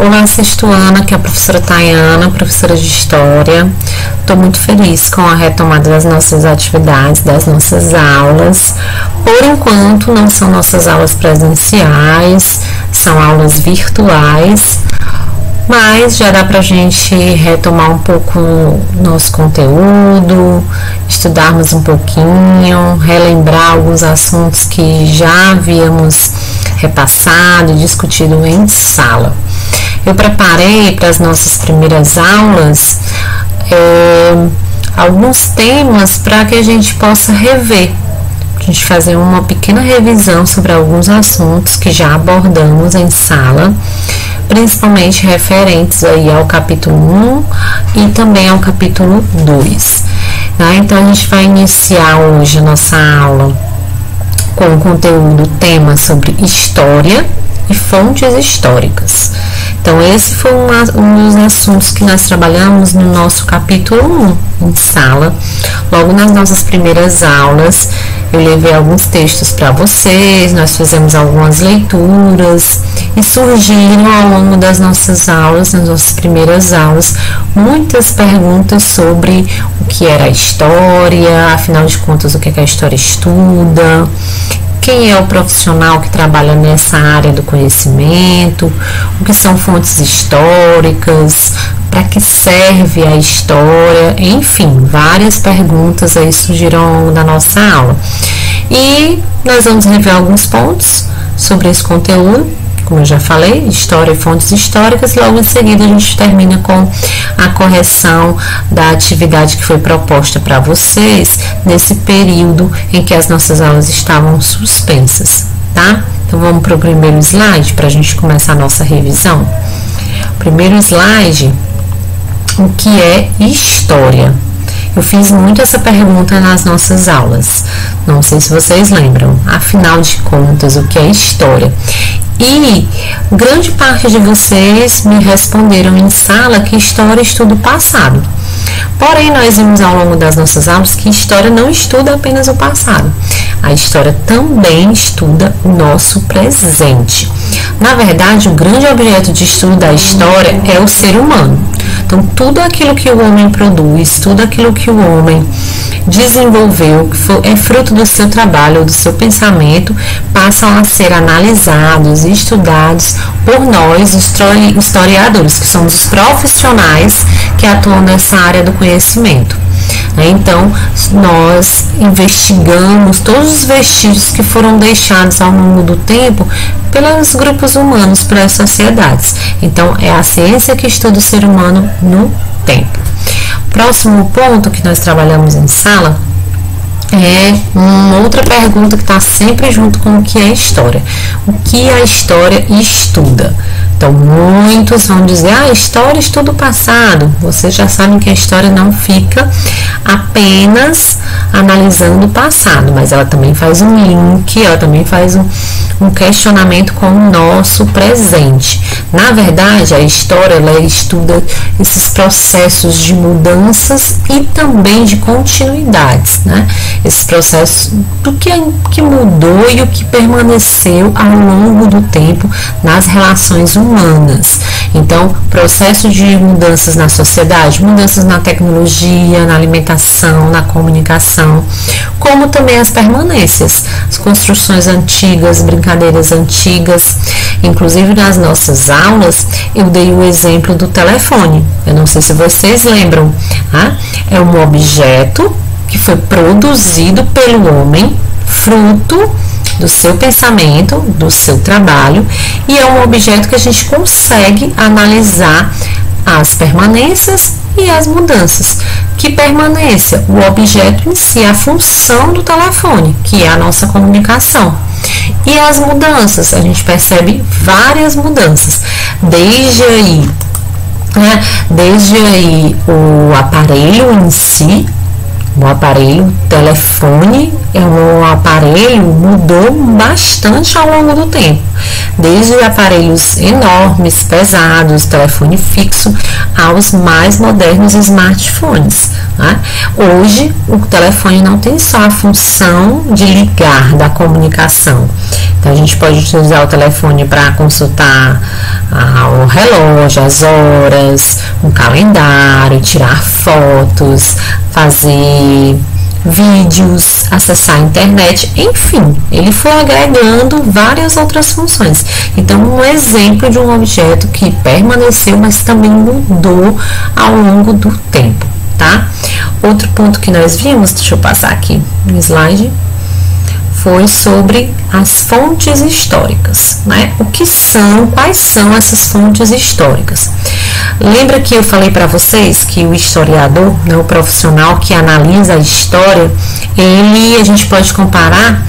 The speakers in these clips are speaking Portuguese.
Olá, sexto ano, aqui é a professora Tayana, professora de História. Estou muito feliz com a retomada das nossas atividades, das nossas aulas. Por enquanto, não são nossas aulas presenciais, são aulas virtuais, mas já dá para a gente retomar um pouco nosso conteúdo, estudarmos um pouquinho, relembrar alguns assuntos que já havíamos repassado e discutido em sala. Eu preparei para as nossas primeiras aulas alguns temas para que a gente possa rever, a gente fazer uma pequena revisão sobre alguns assuntos que já abordamos em sala, principalmente referentes aí ao capítulo 1 e também ao capítulo 2. Né? Então, a gente vai iniciar hoje a nossa aula com o conteúdo, tema sobre história e fontes históricas. Então, esse foi um dos assuntos que nós trabalhamos no nosso capítulo 1 em sala. Logo nas nossas primeiras aulas, eu levei alguns textos para vocês, nós fizemos algumas leituras e surgiram ao longo das nossas aulas, nas nossas primeiras aulas, muitas perguntas sobre o que era a história, afinal de contas, o que a história estuda, quem é o profissional que trabalha nessa área do conhecimento, o que são fontes históricas, para que serve a história, enfim, várias perguntas aí surgiram ao longo da nossa aula. E nós vamos rever alguns pontos sobre esse conteúdo, como eu já falei, história e fontes históricas. Logo em seguida a gente termina com a correção da atividade que foi proposta para vocês nesse período em que as nossas aulas estavam suspensas, tá? Então vamos para o primeiro slide para a gente começar a nossa revisão. Primeiro slide, o que é história? Eu fiz muito essa pergunta nas nossas aulas, não sei se vocês lembram, afinal de contas, o que é história? E grande parte de vocês me responderam em sala que história estuda o passado. Porém, nós vimos ao longo das nossas aulas que história não estuda apenas o passado. A história também estuda o nosso presente. Na verdade, o grande objeto de estudo da história é o ser humano. Então, tudo aquilo que o homem produz, tudo aquilo que o homem desenvolveu, que é fruto do seu trabalho, do seu pensamento, passam a ser analisados e estudados por nós, historiadores, que somos os profissionais que atuam nessa área do conhecimento. Então, nós investigamos todos os vestígios que foram deixados ao longo do tempo pelos grupos humanos, pelas sociedades. Então, é a ciência que estuda o ser humano no tempo. Próximo ponto que nós trabalhamos em sala é uma outra pergunta que está sempre junto com o que é história. O que a história estuda? Então, muitos vão dizer, a história estuda o passado. Vocês já sabem que a história não fica apenas analisando o passado, mas ela também faz um link, ela também faz um questionamento com o nosso presente. Na verdade, a história, ela estuda esses processos de mudanças e também de continuidades, né? Esses processos do que mudou e o que permaneceu ao longo do tempo nas relações humanas. Então, processo de mudanças na sociedade, mudanças na tecnologia, na alimentação, na comunicação, como também as permanências, as construções antigas, brincadeiras antigas. Inclusive, nas nossas aulas, eu dei o exemplo do telefone. Eu não sei se vocês lembram, tá? É um objeto que foi produzido pelo homem, fruto do seu pensamento, do seu trabalho, e é um objeto que a gente consegue analisar as permanências e as mudanças. Que permanência? O objeto em si, a função do telefone, que é a nossa comunicação. E as mudanças, a gente percebe várias mudanças, desde aí o aparelho em si. O aparelho telefone é um aparelho mudou bastante ao longo do tempo, desde aparelhos enormes, pesados, telefone fixo, aos mais modernos smartphones. Né? Hoje, o telefone não tem só a função de ligar, da comunicação. Então a gente pode utilizar o telefone para consultar o relógio, as horas, um calendário, tirar fotos, fazer vídeos, acessar a internet, enfim, ele foi agregando várias outras funções. Então, um exemplo de um objeto que permaneceu, mas também mudou ao longo do tempo, tá? Outro ponto que nós vimos, deixa eu passar aqui no slide, foi sobre as fontes históricas, né? Quais são essas fontes históricas? Lembra que eu falei para vocês que o historiador, né, o profissional que analisa a história, a gente pode comparar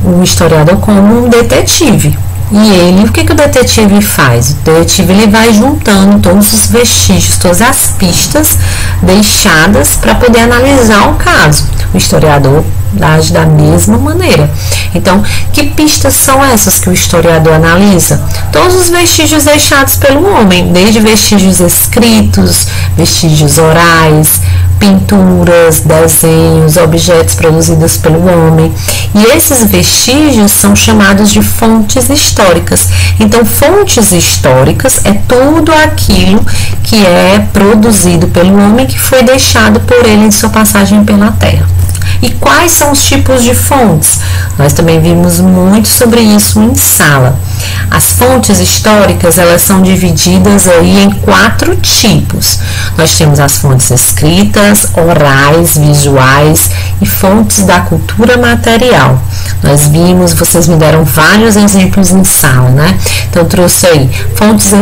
o historiador como um detetive. E o que o detetive faz? O detetive ele vai juntando todos os vestígios, todas as pistas deixadas para poder analisar o caso. O historiador age da mesma maneira. Então, que pistas são essas que o historiador analisa? Todos os vestígios deixados pelo homem, desde vestígios escritos, vestígios orais, pinturas, desenhos, objetos produzidos pelo homem. E esses vestígios são chamados de fontes históricas. Então, fontes históricas é tudo aquilo que é produzido pelo homem que foi deixado por ele em sua passagem pela Terra. E quais são os tipos de fontes? Nós também vimos muito sobre isso em sala. As fontes históricas, elas são divididas aí em 4 tipos. Nós temos as fontes escritas, orais, visuais e fontes da cultura material. Nós vimos, vocês me deram vários exemplos em sala, né? Então, eu trouxe aí fontes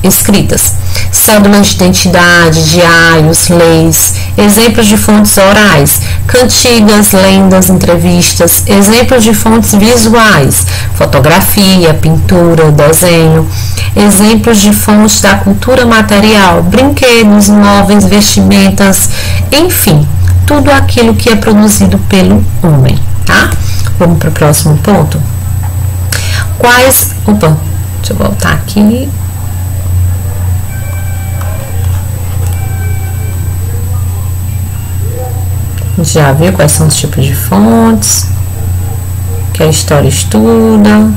escritas, cédulas de identidade, diários, leis, exemplos de fontes orais, cantigas, lendas, entrevistas, exemplos de fontes visuais, fotografia, pintura, desenho, exemplos de fontes da cultura material, brinquedos, móveis, vestimentas, enfim, tudo aquilo que é produzido pelo homem, tá? Vamos para o próximo ponto. Deixa eu voltar aqui. Já viu quais são os tipos de fontes que a história estuda.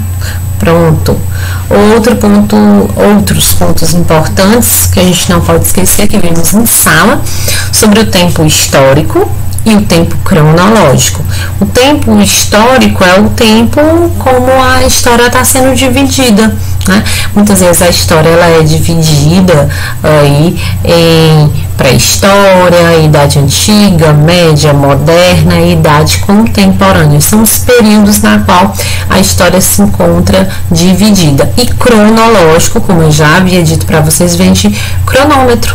Pronto. Outros pontos importantes que a gente não pode esquecer, que vimos em sala, sobre o tempo histórico e o tempo cronológico. O tempo histórico é o tempo como a história está sendo dividida, né? Muitas vezes a história ela é dividida aí em pré-história, idade antiga, média, moderna e idade contemporânea. São os períodos na qual a história se encontra dividida. E cronológico, como eu já havia dito para vocês, vem de cronômetro.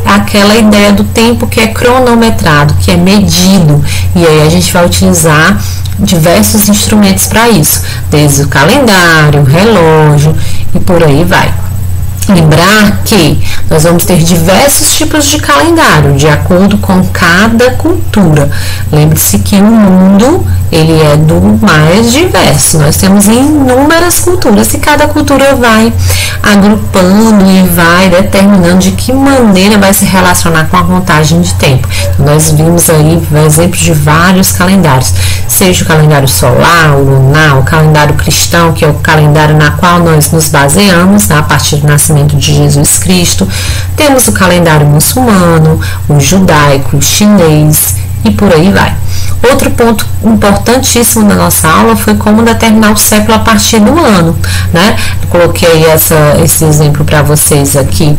Aquela ideia do tempo que é cronometrado, que é medido, e aí a gente vai utilizar diversos instrumentos para isso, desde o calendário, o relógio e por aí vai. Lembrar que nós vamos ter diversos tipos de calendário, de acordo com cada cultura. Lembre-se que o mundo, ele é do mais diverso. Nós temos inúmeras culturas e cada cultura vai agrupando e vai determinando de que maneira vai se relacionar com a contagem de tempo. Então, nós vimos aí exemplos de vários calendários, seja o calendário solar, o lunar, o calendário cristão, que é o calendário na qual nós nos baseamos, né, a partir do nascimento de Jesus Cristo. Temos o calendário muçulmano, o judaico, o chinês e por aí vai. Outro ponto importantíssimo na nossa aula foi como determinar o século a partir do ano, né? Eu coloquei esse exemplo para vocês aqui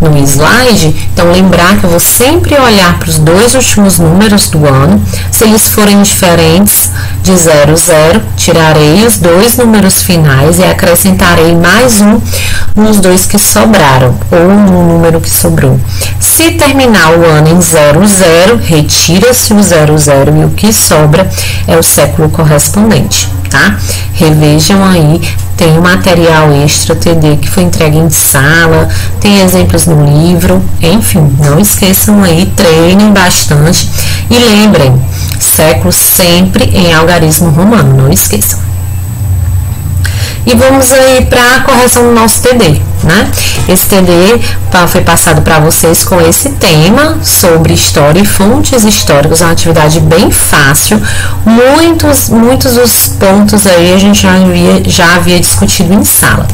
no slide. Então, lembrar que eu vou sempre olhar para os 2 últimos números do ano. Se eles forem diferentes de 00, tirarei os 2 números finais e acrescentarei mais um nos 2 que sobraram, ou no número que sobrou. Se terminar o ano em 00, retira-se o 00 e o que sobra é o século correspondente, tá? Revejam aí, tem um material extra TD que foi entregue em sala, tem exemplos no livro, enfim, não esqueçam aí, treinem bastante e lembrem, século sempre em algarismo romano, não esqueçam. E vamos aí para a correção do nosso TD. né? Esse TD foi passado para vocês com esse tema sobre história e fontes históricas, uma atividade bem fácil. Muitos dos pontos aí a gente já havia discutido em sala.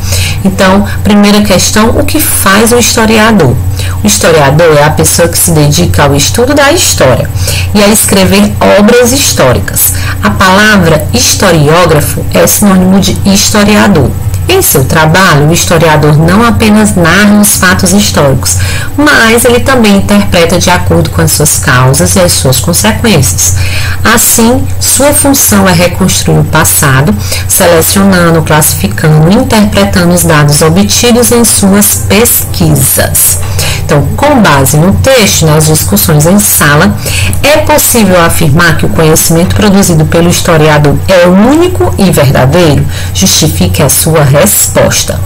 Então, primeira questão, o que faz o historiador? O historiador é a pessoa que se dedica ao estudo da história e a escrever obras históricas. A palavra historiógrafo é sinônimo de historiador. Em seu trabalho, o historiador não apenas narra os fatos históricos, mas ele também interpreta de acordo com as suas causas e as suas consequências. Assim, sua função é reconstruir o passado, selecionando, classificando e interpretando os dados obtidos em suas pesquisas. Então, com base no texto, nas discussões em sala, é possível afirmar que o conhecimento produzido pelo historiador é único e verdadeiro? Justifique a sua resposta.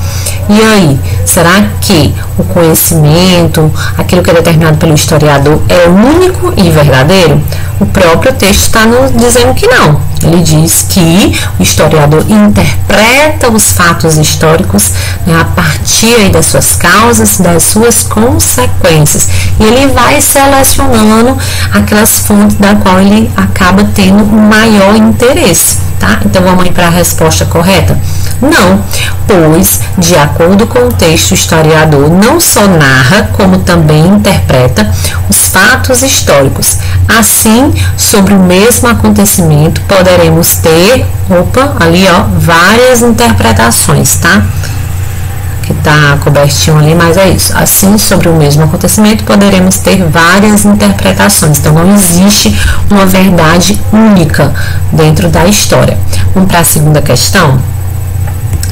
E aí, será que o conhecimento, aquilo que é determinado pelo historiador, é único e verdadeiro? O próprio texto está nos dizendo que não. Ele diz que o historiador interpreta os fatos históricos, né, a partir aí das suas causas, das suas consequências. E ele vai selecionando aquelas fontes da qual ele acaba tendo maior interesse. Tá? Então vamos aí para a resposta correta? Não, pois, de acordo com o texto, o historiador não só narra, como também interpreta os fatos históricos. Assim, sobre o mesmo acontecimento, poderemos ter, várias interpretações, tá? Que tá cobertinho ali, mas é isso. Assim, sobre o mesmo acontecimento, poderemos ter várias interpretações. Então, não existe uma verdade única dentro da história. Vamos para a segunda questão?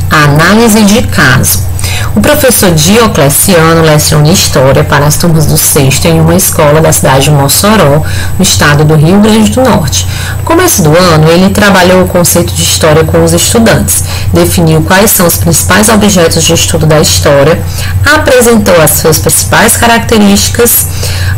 A análise de caso. O professor Diocleciano leciona História para as turmas do sexto em uma escola da cidade de Mossoró, no estado do Rio Grande do Norte. No começo do ano, ele trabalhou o conceito de História com os estudantes, definiu quais são os principais objetos de estudo da História, apresentou as suas principais características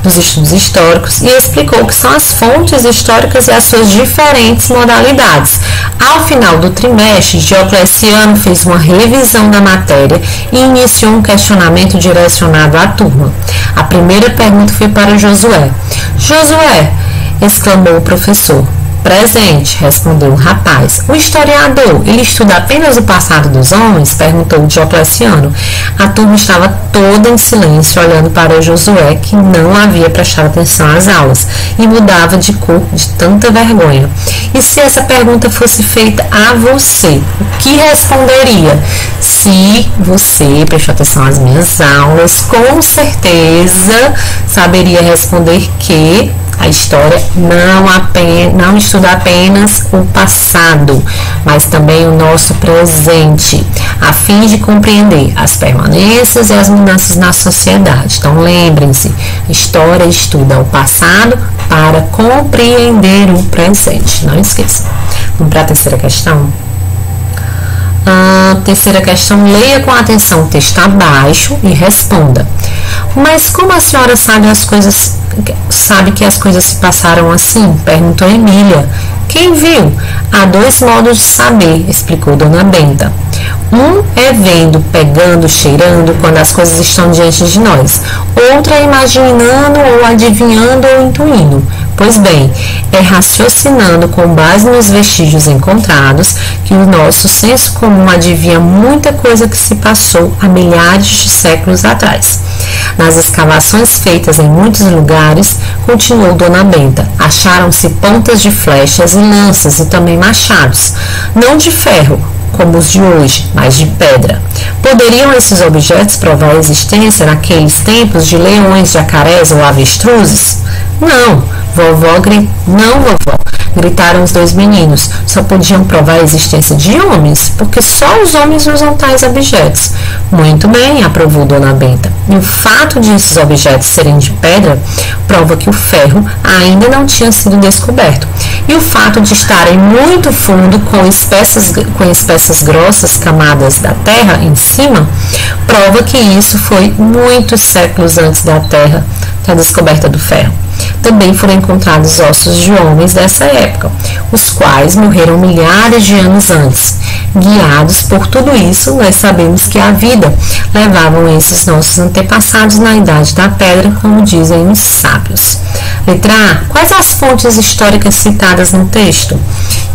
dos estudos históricos e explicou o que são as fontes históricas e as suas diferentes modalidades. Ao final do trimestre, Diocleciano fez uma revisão da matéria e iniciou um questionamento direcionado à turma. A primeira pergunta foi para Josué. Josué, exclamou o professor. Presente, respondeu o rapaz. O historiador, ele estuda apenas o passado dos homens? Perguntou Diocleciano. A turma estava toda em silêncio, olhando para Josué, que não havia prestado atenção às aulas, e mudava de cor de tanta vergonha. E se essa pergunta fosse feita a você, o que responderia? Se você prestou atenção às minhas aulas, com certeza saberia responder que a história não estuda apenas o passado, mas também o nosso presente, a fim de compreender as permanências e as mudanças na sociedade. Então, lembrem-se, história estuda o passado para compreender o presente. Não esqueçam. Vamos para a terceira questão? Terceira questão, leia com atenção o texto abaixo e responda. Mas como a senhora sabe que as coisas se passaram assim? Perguntou Emília. Quem viu? Há dois modos de saber, explicou Dona Benta. Um é vendo, pegando, cheirando, quando as coisas estão diante de nós. Outro é imaginando ou adivinhando ou intuindo. Pois bem, é raciocinando com base nos vestígios encontrados que o nosso senso comum adivinha muita coisa que se passou há milhares de séculos atrás. Nas escavações feitas em muitos lugares, continuou Dona Benta, acharam-se pontas de flechas e lanças e também machados, não de ferro, como os de hoje, mas de pedra. Poderiam esses objetos provar a existência naqueles tempos de leões, jacarés ou avestruzes? Não, vovó, gritaram os dois meninos. Só podiam provar a existência de homens, porque só os homens usam tais objetos. Muito bem, aprovou Dona Benta. E o fato de esses objetos serem de pedra prova que o ferro ainda não tinha sido descoberto. E o fato de estarem muito fundo com espessas grossas camadas da terra em cima prova que isso foi muitos séculos antes da terra da descoberta do ferro. Também foram encontrados ossos de homens dessa época, os quais morreram milhares de anos antes. Guiados por tudo isso, nós sabemos que a vida levavam esses nossos antepassados na Idade da Pedra, como dizem os sábios. Letra A. Quais as fontes históricas citadas no texto?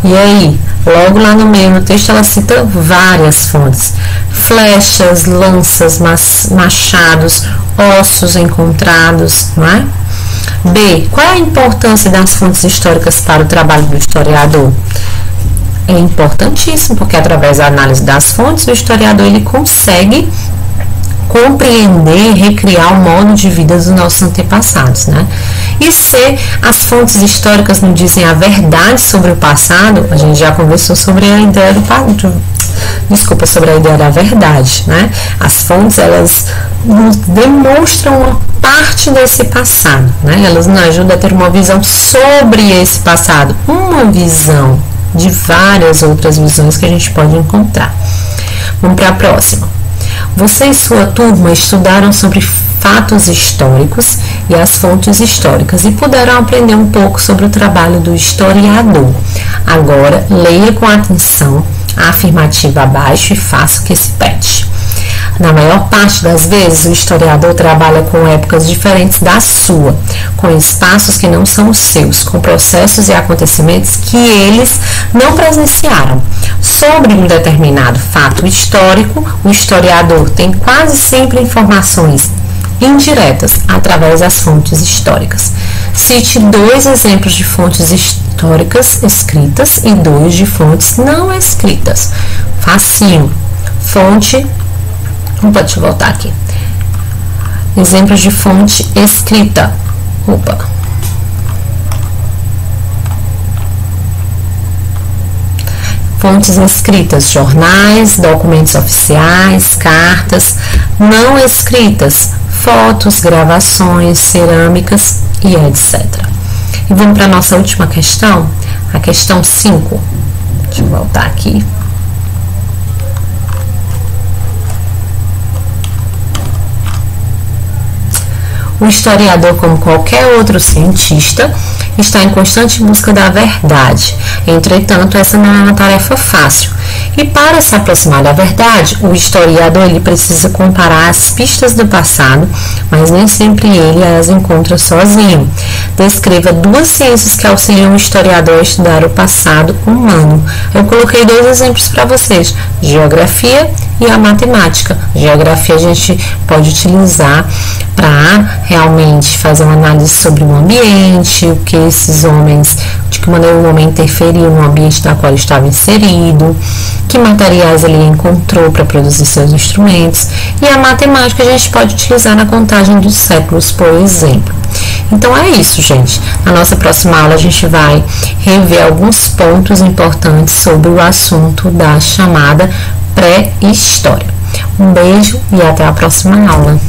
E aí, logo lá no meio do texto, ela cita várias fontes: flechas, lanças, machados, ossos encontrados, não é? B. Qual é a importância das fontes históricas para o trabalho do historiador? É importantíssimo, porque através da análise das fontes, o historiador ele consegue compreender, recriar o modo de vida dos nossos antepassados, né? E se as fontes históricas não dizem a verdade sobre o passado, a gente já conversou sobre a ideia sobre a ideia da verdade, né? As fontes, elas nos demonstram uma parte desse passado, né? Elas nos ajudam a ter uma visão sobre esse passado, uma visão de várias outras visões que a gente pode encontrar. Vamos para a próxima. Você e sua turma estudaram sobre fatos históricos e as fontes históricas e puderam aprender um pouco sobre o trabalho do historiador. Agora, leia com atenção a afirmativa abaixo e faça o que se pede. Na maior parte das vezes, o historiador trabalha com épocas diferentes da sua, com espaços que não são os seus, com processos e acontecimentos que eles não presenciaram. Sobre um determinado fato histórico, o historiador tem quase sempre informações indiretas através das fontes históricas. Cite 2 exemplos de fontes históricas escritas e 2 de fontes não escritas. Facinho. Fonte. Deixa eu voltar aqui. Exemplos de fonte escrita. Fontes escritas: jornais, documentos oficiais, cartas. Não escritas: fotos, gravações, cerâmicas e etc. E vamos para a nossa última questão, a questão 5. Deixa eu voltar aqui. O historiador, como qualquer outro cientista, está em constante busca da verdade. Entretanto, essa não é uma tarefa fácil. E para se aproximar da verdade, o historiador ele precisa comparar as pistas do passado, mas nem sempre ele as encontra sozinho. Descreva 2 ciências que auxiliam o historiador a estudar o passado humano. Eu coloquei 2 exemplos para vocês: geografia e a matemática. Geografia a gente pode utilizar para realmente fazer uma análise sobre o ambiente, o que esses homens, de que maneira o homem interferiu no ambiente da qual ele estava inserido, que materiais ele encontrou para produzir seus instrumentos. E a matemática a gente pode utilizar na contagem dos séculos, por exemplo. Então é isso, gente. Na nossa próxima aula a gente vai rever alguns pontos importantes sobre o assunto da chamada pré-história. Um beijo e até a próxima aula.